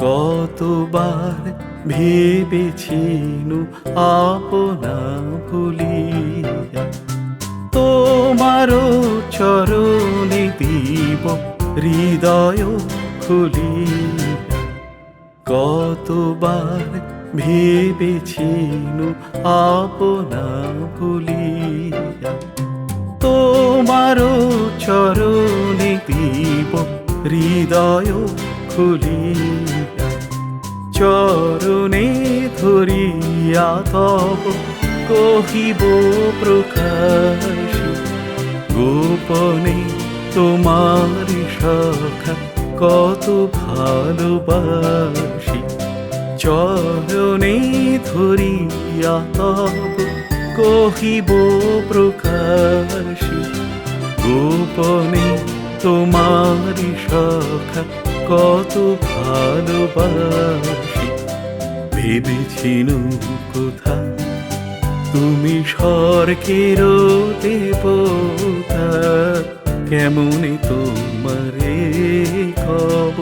কতবার ভেবেছিনু আপনা ভুলিয়া তোমারও চরণে দিব হৃদয় খুলিয়া। কতবার ভেবেছিনু আপনা ভুলিয়া তোমারও চরণে দিব হৃদয় খুলিয়া। চরণে ধরিয়া তব কহিব প্রকাশে গোপনে তোমার সখা কত ভালোবাসি। চরণে ধরিয়া তব কহিব প্রকাশে গোপনে তোমার সখা কত ভালোবাসি। ভেবেছিনু কোথা তুমি স্বর্গের দেবতা, কেমনে তোমারে কব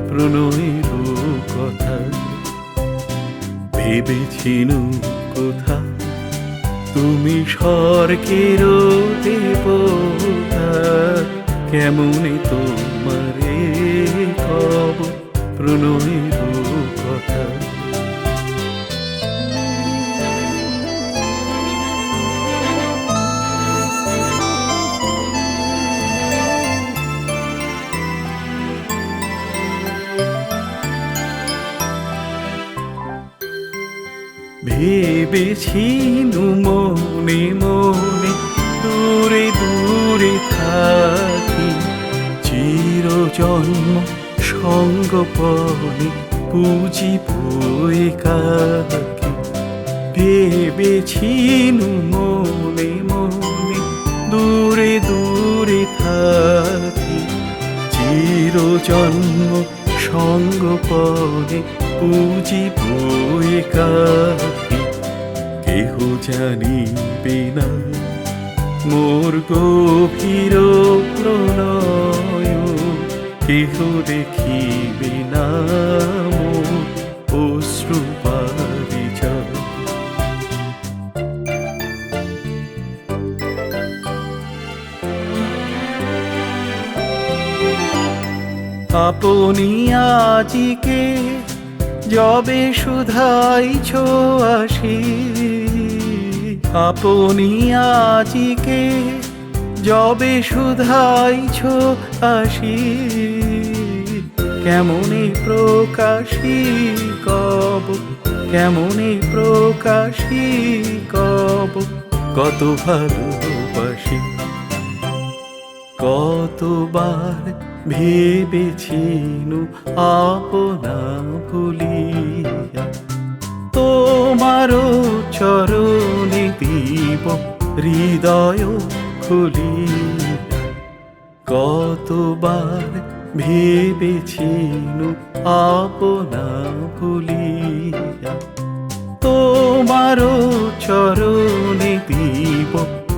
প্রণয়ের কথা। ভেবেছিনু কোথা তুমি স্বর্গের দেবতা, কেমনে তোমারে কব প্রণয়ের কথা। ভেবেছিনু মনে মনে দূরে দূরে থাকি, চিরজন্ম সঙ্গপনে পুজিব একাকী। ভেবেছিনু মনে মনে দূরে দূরে থাকি, চিরজন্ম সঙ্গপনে পুজিব একাকী। কেহ জানিবে না মোর গভীর প্রণয়, কেহ দেখিবে না মোর অশ্রু পরিচয়। আপনি আজিকে যবে শুধাইছ আসি, আপনি আজিকে যবে শুধাইছ আসি, কেমনে প্রকাশী কব কেমনে প্রকাশী কব কত ভালোবাসি। কতবার ভেবেছিনু আপনা ভুলিয়া তোমারও চরণে দিব হৃদয় খুলিয়া। কতবার ভেবেছিনু আপনা ভুলিয়া তোমারও চরণে দিব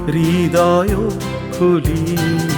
হৃদয় খুলিয়া।